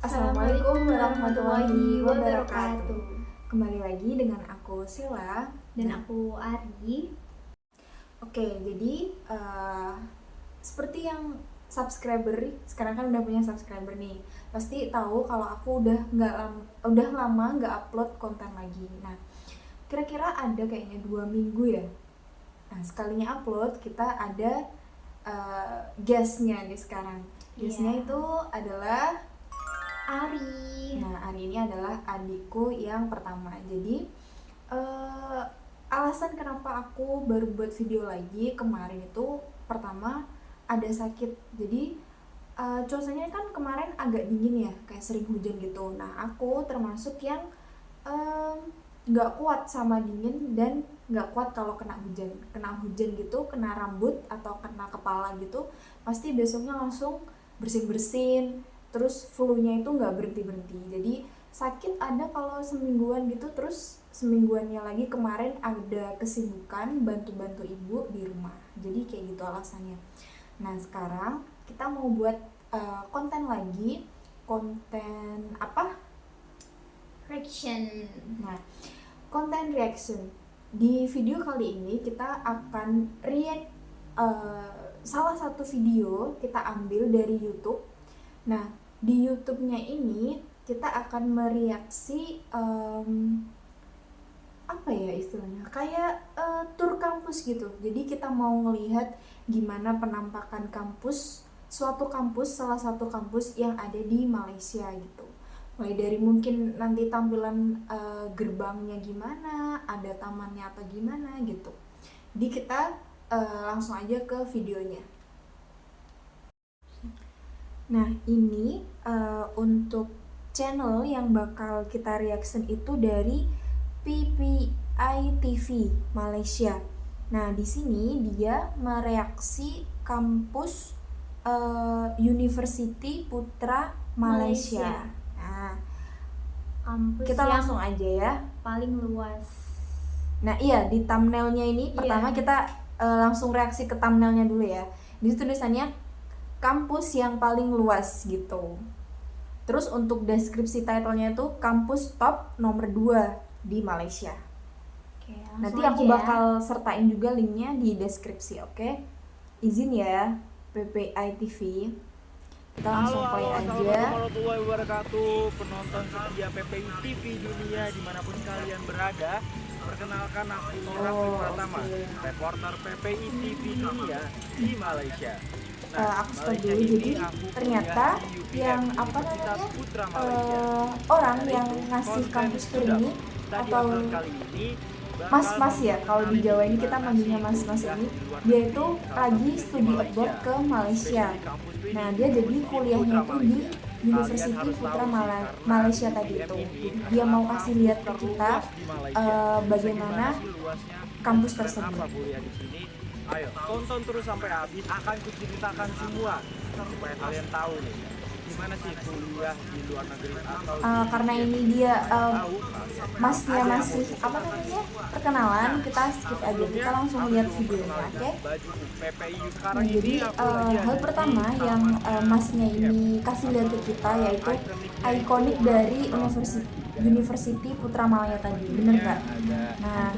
Assalamualaikum warahmatullahi wabarakatuh. Kembali lagi dengan aku Sila Dan aku Ari. Oke, jadi seperti yang subscriber sekarang kan udah punya subscriber nih, pasti tahu kalau aku udah lama nggak upload konten lagi. Nah, kira-kira ada kayaknya 2 minggu ya. Nah, sekalinya upload kita ada guestnya nih sekarang. Guestnya itu adalah Ari. Nah, Ari ini adalah adikku yang pertama. Jadi alasan kenapa aku baru buat video lagi kemarin itu, pertama ada sakit. Jadi cuacanya kan kemarin agak dingin ya, kayak sering hujan gitu. Nah, aku termasuk yang nggak kuat sama dingin dan nggak kuat kalau kena hujan gitu, kena rambut atau kena kepala gitu, pasti besoknya langsung bersin-bersin, terus flu-nya itu nggak berhenti-berhenti. Jadi sakit ada kalau semingguan gitu, terus semingguannya lagi kemarin ada kesibukan bantu-bantu ibu di rumah. Jadi kayak gitu alasannya. Nah, sekarang kita mau buat konten lagi. Konten apa? Reaction. Nah, konten reaction. Di video kali ini kita akan react salah satu video kita ambil dari YouTube. Nah, di YouTube-nya ini kita akan mereaksi apa ya istilahnya, kayak tur kampus gitu. Jadi kita mau ngelihat gimana penampakan kampus, salah satu kampus yang ada di Malaysia gitu. Mulai dari mungkin nanti tampilan gerbangnya gimana, ada tamannya atau gimana gitu. Jadi kita langsung aja ke videonya. Nah, ini untuk channel yang bakal kita reaction itu dari PPI TV Malaysia. Nah, di sini dia mereaksi kampus University Putra Malaysia. Nah, Kampus kita yang langsung aja ya. paling luas. Nah, iya, di thumbnailnya ini pertama kita langsung reaksi ke thumbnailnya dulu ya. Di situ tulisannya kampus yang paling luas gitu. Terus untuk deskripsi title-nya itu kampus top nomor 2 di Malaysia. Oke, Nanti aku bakal sertain juga linknya di deskripsi, oke? Izin ya, PPI TV. Kita langsung play aja. Assalamualaikum warahmatullahi wabarakatuh, penonton setia PPI TV dunia dimanapun kalian berada. Perkenalkan, aku Raffi Pratama, reporter PPI TV dunia di Malaysia. Aku stop dulu. Jadi ternyata yang orang yang ngasih kampus tour ini, atau mas-mas ya, kalau di Jawa ini kita manggilnya mas-mas ini, dia itu lagi studi abroad ke Malaysia. Nah, dia jadi kuliahnya itu di University Putra Malaysia tadi itu. Dia mau kasih lihat ke kita bagaimana kampus tersebut. Ayo, tonton terus sampai habis, akan kuceritakan semua supaya kalian tahu nih gimana sih kuliah di luar negeri atau karena ini dia masnya masih perkenalan, kita skip aja, kita langsung lihat videonya, oke? Nah, jadi hal pertama yang masnya ini kasih lihat ke kita yaitu ikonik dari University Putra Malaya tadi, bener nggak? Nah,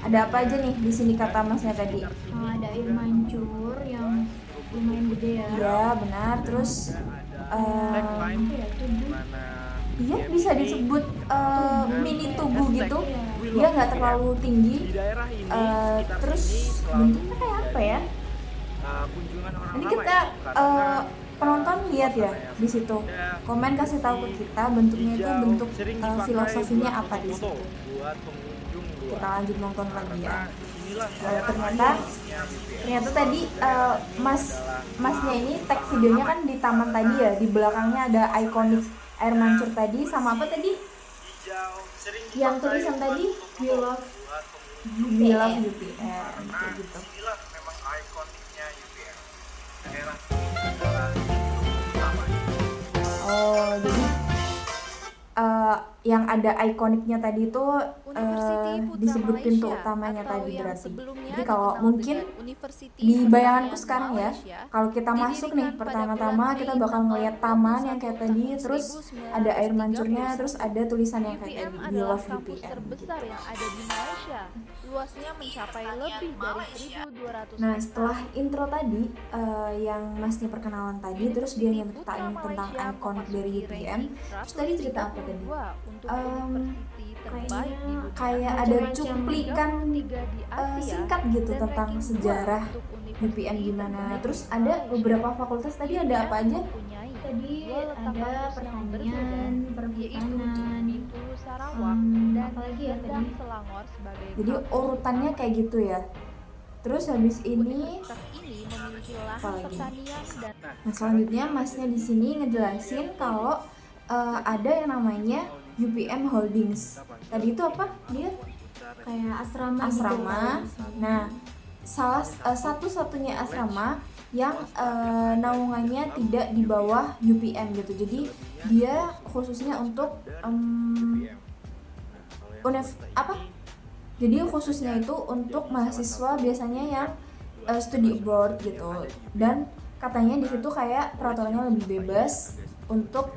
ada apa aja nih di sini kata masnya tadi? Ada air mancur yang lumayan gede ya. Iya, benar. Terus iya, bisa disebut mini tugu gitu. Dia nggak terlalu tinggi. Terus bentuknya kayak apa ya? Nanti kita penonton lihat ya di situ. Komen kasih tahu ke kita bentuknya itu bentuk filosofinya apa di situ. Kita lanjut nonton lagi ya. Ternyata tadi masnya ini tag videonya kan di taman tadi ya, di belakangnya ada ikonik air mancur tadi, sama apa tadi yang tulisan tadi, we love UPN kayak gitu. Memang ikoniknya UPN. Oh, jadi yang ada ikoniknya tadi itu University Putra disebut pintu Malaysia, utamanya atau tadi yang berarti. sebelumnya Jadi kalau dikenal mungkin dengan University di bayanganku Pertanian sekarang ya, Malaysia, kalau kita masuk nih didirikan pada pertama-tama bulan kita Mei bakal tanggal ngeliat taman yang 21 kayak tadi, tahun terus ada air mancurnya, terus 1931. ada tulisan yang kayak UPM tadi, We adalah Love kampus UPM terbesar gitu. yang ada di Malaysia. Luasnya mencapai lebih dari 1.200 Nah hektar. setelah intro tadi yang masnya perkenalan tadi, terus dia University Putra nyeritain tentang Malaysia ikonik dari memasuki UPM. ranking Terus tadi cerita apa tadi? 132 untuk Em, university terbaik di dunia. Kayak ada Macam-macam cuplikan 33 di Asia, singkat gitu dan tentang ranking sejarah 2 untuk university UPM gimana. terbaik Terus di ada Malaysia. beberapa fakultas tadi ada apa aja? Mempunyai Tadi dua letak ada kampus yang pertanian, berbeda, yaitu di perhutanan, Bintulu Sarawak dan apalagi ya Kedah tadi? Selangor sebagai Jadi kampus urutannya utama. kayak gitu ya. Terus habis ini, Universitas ini memiliki lahan apalagi? pertanian dan nah selanjutnya masnya di sini ngejelasin kalau ada yang namanya UPM Holdings. Tadi itu apa? Dia Kayak asrama gitu. asrama. Nah, satu-satunya asrama yang naungannya tidak di bawah UPM gitu. Jadi dia khususnya untuk Jadi khususnya itu untuk mahasiswa biasanya yang studi abroad gitu. Dan katanya di situ kayak peraturannya lebih bebas untuk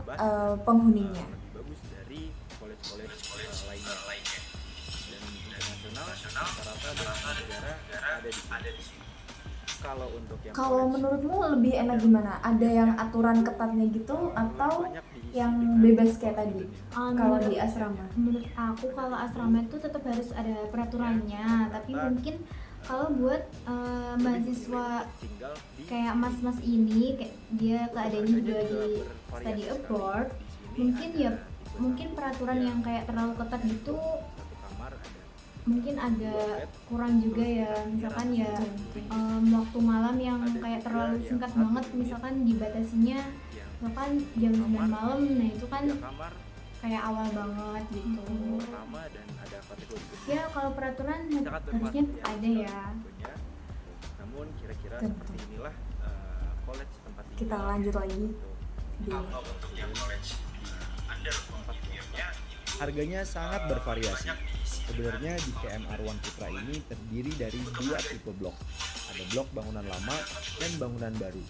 penghuninya. bagus dari college-college lainnya. Dan internasional rata-rata negara ada di sini. Kalau untuk yang Kalau college, menurutmu lebih enak gimana? Ada yang aturan ketatnya gitu atau banyak diisi yang dengan bebas kayak tadi? Kalau Menurut- di asrama. menurut aku kalau asrama itu tetap harus ada peraturannya, tapi mungkin kalau buat mahasiswa tinggal di kayak mas-mas ini kayak dia keadaannya juga lagi study abroad, mungkin ya mungkin peraturan yang kayak terlalu ketat gitu satu kamar ada mungkin agak kurang juga ya. Misalkan ya waktu malam yang kayak terlalu singkat banget, misalkan dibatasinya misalkan jam 9 malam, nah itu kan 3 kamar kayak awal banget gitu. pertama dan ada kategori Ya kalau peraturan sangat harusnya bermanfaat ada ya. tentunya. Namun kira-kira Betul. seperti inilah college tempat tinggal Kita lanjut lagi. untuk harganya sangat bervariasi. Sebenarnya di KMR One Putra ini terdiri dari 2 tipe blok. Ada blok bangunan lama dan bangunan baru.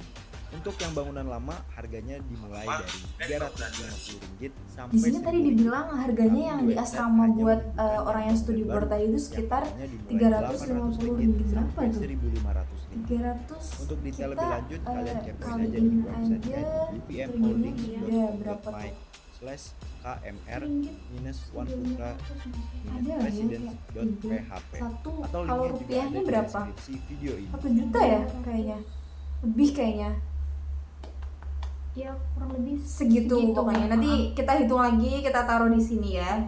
Untuk yang bangunan lama harganya dimulai dari Rp350 sampai Di sini tadi dibilang harganya yang di Namun asrama hanya buat menyebutkan orang yang studi bangunan abroad baru tadi itu yang sekitar harganya dimulai Rp350 Rp800 berapa sampai tuh? Rp1.500. 300. Untuk detail kita, lebih lanjut kalian kepoin aja kaliin di websitenya aja di harganya dia berapa tuh? upmholdings.my/kmr Ringgit putra ada ya presidence.php satu. atau Kalau linknya juga ada rupiahnya di berapa? deskripsi video ini. 1 juta ya kayaknya, lebih kayaknya Ya kurang lebih segitu pokoknya. Nanti kita hitung lagi, kita taruh di sini ya.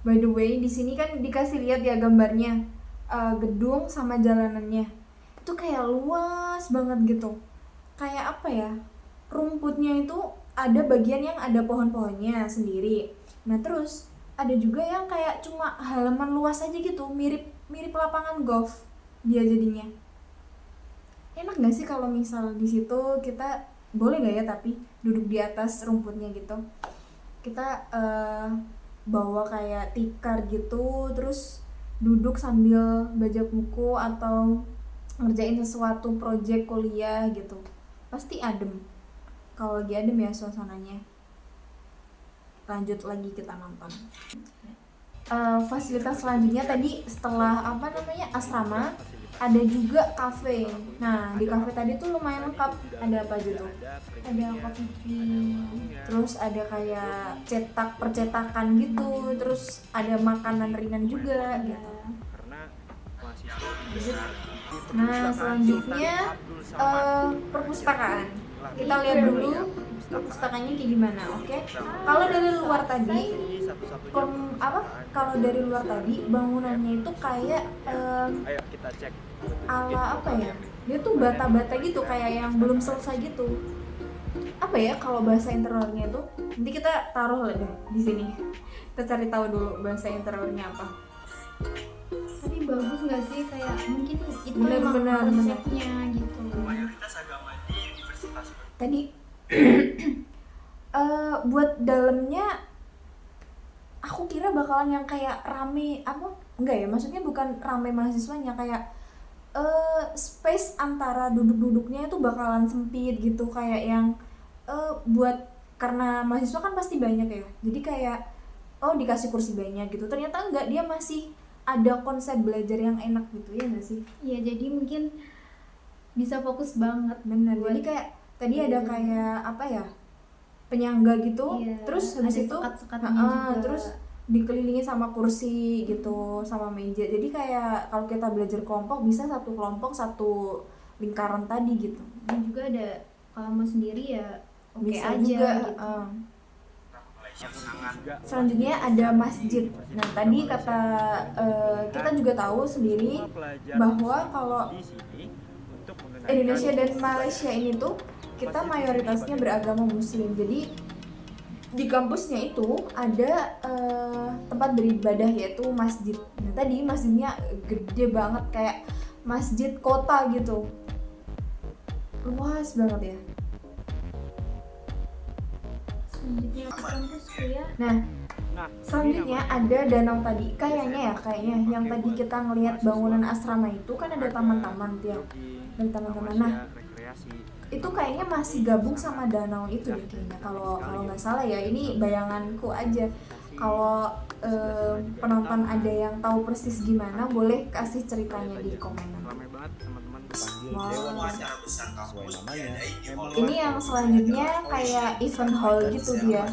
By the way, di sini kan dikasih lihat ya gambarnya gedung sama jalanannya. Itu kayak luas banget gitu. Kayak apa ya? Rumputnya itu ada bagian yang ada pohon-pohonnya sendiri. Nah, terus ada juga yang kayak cuma halaman luas aja gitu, mirip lapangan golf dia jadinya. Enak gak sih kalau misal di situ kita boleh gak ya tapi duduk di atas rumputnya gitu, kita bawa kayak tikar gitu, terus duduk sambil baca buku atau ngerjain sesuatu project kuliah gitu, pasti adem. Kalau lagi adem ya suasananya. Lanjut lagi kita nonton. Fasilitas selanjutnya tadi setelah asrama ada juga kafe. Nah di kafe tadi tuh lumayan lengkap. Ada apa aja tuh? ada coffee cream, Terus ada kayak percetakan gitu. Terus ada makanan ringan juga gitu. Karena mahasiswa Nah selanjutnya perpustakaan. Kita lihat dulu perpustakaannya kayak gimana, oke? Kalau dari luar tadi, kalau dari luar tadi bangunannya itu kayak ayo kita cek ala apa ya? Dia tuh bata-bata gitu, kayak yang belum selesai gitu. Apa ya kalau bahasa interiornya itu? Nanti kita taruh lah deh di sini. Kita cari tahu dulu bahasa interiornya apa. tapi bagus nggak sih, kayak mungkin itu Bener-bener, emang konsepnya gitu. Tadi buat dalamnya bakalan yang kayak rame apa enggak ya, maksudnya bukan rame mahasiswanya, kayak space antara duduk-duduknya itu bakalan sempit gitu, kayak yang buat, karena mahasiswa kan pasti banyak ya, jadi kayak oh dikasih kursi banyak gitu, ternyata enggak, dia masih ada konsep belajar yang enak gitu ya nggak sih? Iya, jadi mungkin bisa fokus banget. Bener, buat- jadi kayak tadi ada kayak apa ya, penyangga gitu, Iya, terus ada habis itu sekat-sekatnya heeh, juga. terus dikelilingi sama kursi gitu, sama meja, jadi kayak kalau kita belajar kelompok bisa satu kelompok satu lingkaran tadi gitu, Dan juga ada kalau mau sendiri ya oke bisa aja juga. gitu. Selanjutnya ada masjid. Nah tadi kata kita juga tahu sendiri bahwa kalau Indonesia dan Malaysia ini tuh kita mayoritasnya beragama Muslim. Jadi di kampusnya itu ada tempat beribadah yaitu masjid. Nah tadi masjidnya gede banget, kayak masjid kota gitu, luas banget ya. Selanjutnya ke kampusku ya. Nah selanjutnya ada danau tadi, kayaknya yang tadi kita ngelihat bangunan asrama itu kan ada taman-taman tuh ya, ada taman-taman. Nah itu kayaknya masih gabung sama danau itu deh kayaknya, kalau nggak salah ya, ini bayanganku aja. Kalau penonton ada yang tahu persis gimana, boleh kasih ceritanya di komen nanti. Ramai banget teman-teman dipanggil Wow. dewan wali. Sesuai namanya. Memang Ini yang selanjutnya kayak event hall gitu dia,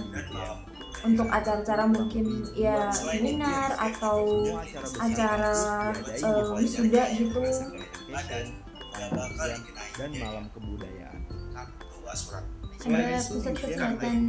untuk acara-acara mungkin ya seminar atau acara wisuda gitu. dan malam kebudayaan. Ada pusat kesehatan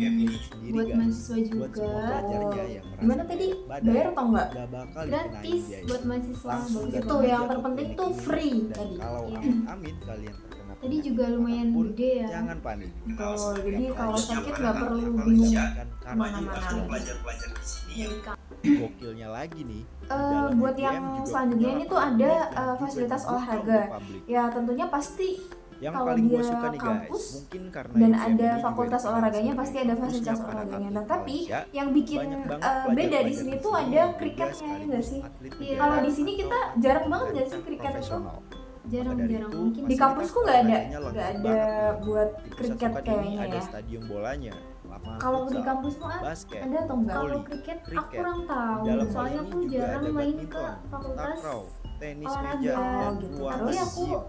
buat mahasiswa Buat juga. semua pelajarnya yang merasa Gimana tadi, badan, bayar atau enggak? gak bakal Gratis dikenain biaya. buat mahasiswa. Langsung Bagus Itu datang banget. yang aja ke terpenting klinik tuh ini. free Dan tadi. kalau amin-amin kalian terkena Tadi penyakit juga lumayan apapun, gede ya. jangan panik. Betul, jadi Yang kalau kalian sakit jangan nggak perlu panik, bingung jangan karena kemana-mana. itu Dari kampus. gokilnya lagi nih. dalam Buat UGM yang juga selanjutnya punya ini tuh ada lapangan dan juga fasilitas dibuka olahraga. untuk publik. Ya tentunya pasti Yang kalau paling gue dia suka nih guys, kampus mungkin karena dan UGM ada ini juga fakultas dikenal olahraganya sebagai pasti ada kampusnya fasilitas para olahraganya. atlet Nah tapi Malaysia, yang bikin banyak banget beda di pelajar-pelajar sini di tuh sini ada yang juga kriketnya ya nggak sih? atlet Iya. negara Kalau di sini kita atau jarang banget nggak sih atlet kriket itu? profesional. Jarang-jarang Maka dari mungkin itu, Di kampusku nggak ada, olahraganya lengkap nggak ada banget. buat Di Pusat kriket Sukan ini kayaknya ada ya. stadion bolanya, lapangan Kalau di futsal, kampusmu basket, ada atau enggak? Kalau voli, kriket aku kriket. kurang tahu. Di dalam hal Soalnya ini aku juga jarang ada main ke badminton, fakultas takraw, tenis olahraga meja, dan gitu. ruang Tapi aku gym.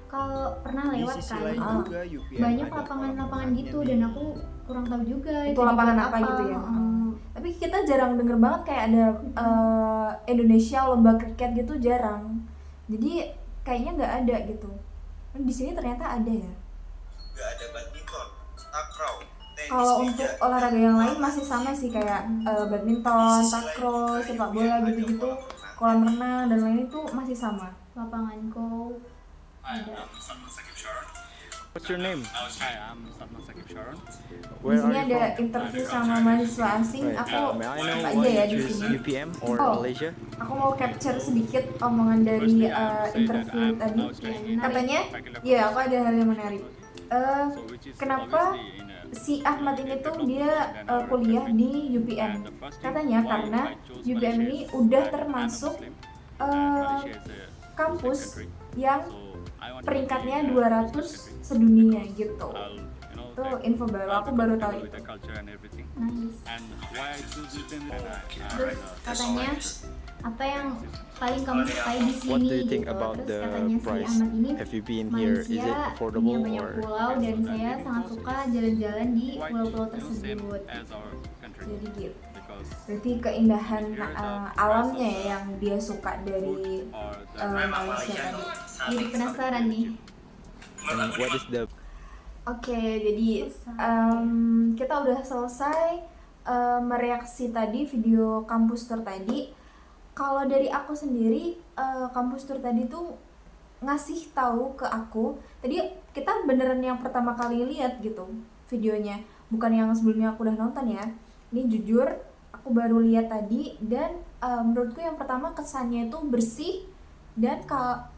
kalau pernah Di lewat sisi kan lain itu juga UPM banyak ada lapangan-lapangan kolam gitu renangnya dan nih. aku kurang tahu juga Itu lapangan dibuat apa gitu ya? Heeh. Tapi kita jarang denger banget kayak ada Indonesia lomba kriket gitu, jarang. Jadi kayaknya nggak ada gitu. Di sini ternyata ada ya. Juga ada badminton, takraw, tenis Kalau meja, untuk olahraga yang lain masih sama sih, kayak badminton, takraw, sepak bola gitu-gitu, kolam renang dan lain itu masih sama. Lapangan golf ada. What's your name? Hi, I'm Salman Sakib Sharon. Di sini ada interview sama mahasiswa asing. Aku May I know aja why ya you di choose sini. UPM or Oh. Malaysia? Aku mau capture sedikit omongan dari Firstly, I would say that interview I'm tadi. now studying in Katanya, faculty of ya aku ada hal yang menarik. So which is Kenapa obviously in a si Ahmad ini tuh dia kuliah di UPM? and the first thing Katanya why karena I chose UPM Malaysia ini is udah I'm a termasuk Muslim, and eh, Malaysia is a kampus Muslim country. yang So I want to peringkatnya be in a 200 Muslim country. sedunia gitu. I'll, Itu info baru, aku baru tahu with itu. the culture and everything. Nice. And why I choose it in Terus katanya apa yang paling kamu sukai di sini What do you think gitu. about Terus the katanya si price? Ahmad ini Have you been here? Is it Malaysia affordable punya banyak or? pulau dan saya sangat suka jalan-jalan di quite pulau-pulau same tersebut. as our country Jadi gitu. because Berarti keindahan alamnya ya yang dia suka dari or the Malaysia tadi. Jadi penasaran nih. And what is the Oke, jadi kita udah selesai mereaksi tadi video kampus tour tadi. Kalau dari aku sendiri, kampus tour tadi tuh ngasih tahu ke aku. Tadi kita beneran yang pertama kali lihat gitu videonya, bukan yang sebelumnya aku udah nonton ya. Ini jujur, aku baru lihat tadi dan menurutku yang pertama kesannya itu bersih dan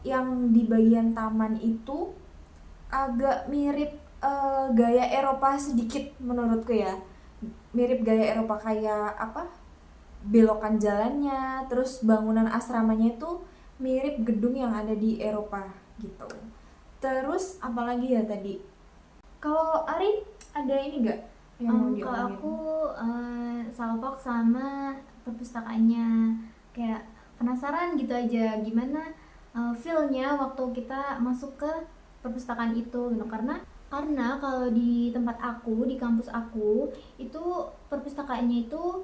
yang di bagian taman itu agak mirip gaya Eropa sedikit menurutku ya, mirip gaya Eropa kayak apa, belokan jalannya, terus bangunan asramanya itu mirip gedung yang ada di Eropa gitu. Terus apalagi ya tadi? Kalau Ari ada ini gak yang mau Kalau diomongin? aku salfok sama perpustakaannya, kayak penasaran gitu aja gimana feel-nya waktu kita masuk ke perpustakaan itu gitu. Karena kalau di tempat aku, di kampus aku itu perpustakaannya itu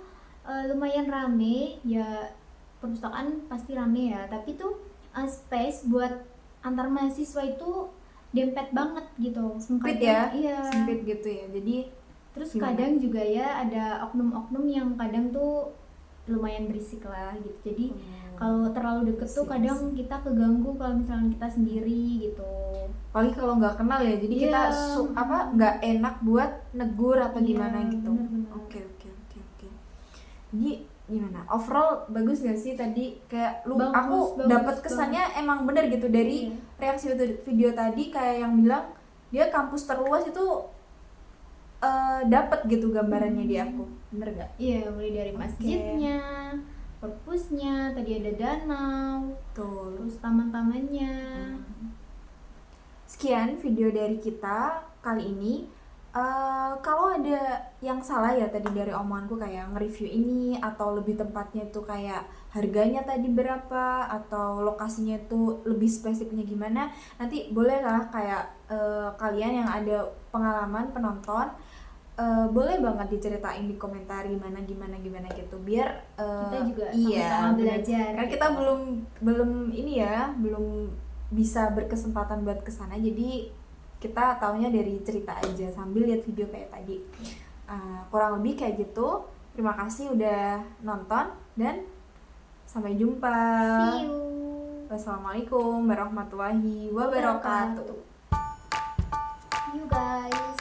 lumayan rame ya. Perpustakaan pasti rame ya, tapi tuh space buat antar mahasiswa itu dempet banget gitu. Sempit Kadang- ya? Iya. Sempit gitu ya. Jadi Terus gimana? kadang juga ya ada oknum-oknum yang kadang tuh lumayan berisik lah gitu. Jadi kalau terlalu deket tuh Berisik, kadang kita keganggu kalau misalnya kita sendiri gitu. apalagi kalau nggak kenal ya, jadi kita Iya. nggak enak buat negur atau Iya, gimana gitu. bener-bener. Oke. Jadi gimana? Overall bagus gak sih tadi? Kayak Bagus, aku bagus dapat kesannya emang bener gitu dari Iya. reaksi video tadi, kayak yang bilang dia kampus terluas itu dapat gitu gambarannya di aku. Bener gak? Iya, mulai dari masjidnya, perpusnya, tadi ada danau, Betul. terus taman-tamannya. Sekian video dari kita kali ini. Kalau ada yang salah ya tadi dari omonganku, kayak nge-review ini atau lebih tepatnya itu kayak harganya tadi berapa atau lokasinya itu lebih spesifiknya gimana, nanti bolehlah kayak kalian yang ada pengalaman penonton, boleh banget diceritain di komentar gimana gitu, biar Kita juga iya, sama-sama bener. belajar. Karena kita belum ini ya, belum bisa berkesempatan buat kesana, jadi kita taunya dari cerita aja sambil lihat video kayak tadi. Kurang lebih kayak gitu. Terima kasih udah nonton dan sampai jumpa. See you. Wassalamualaikum warahmatullahi wabarakatuh. See you guys.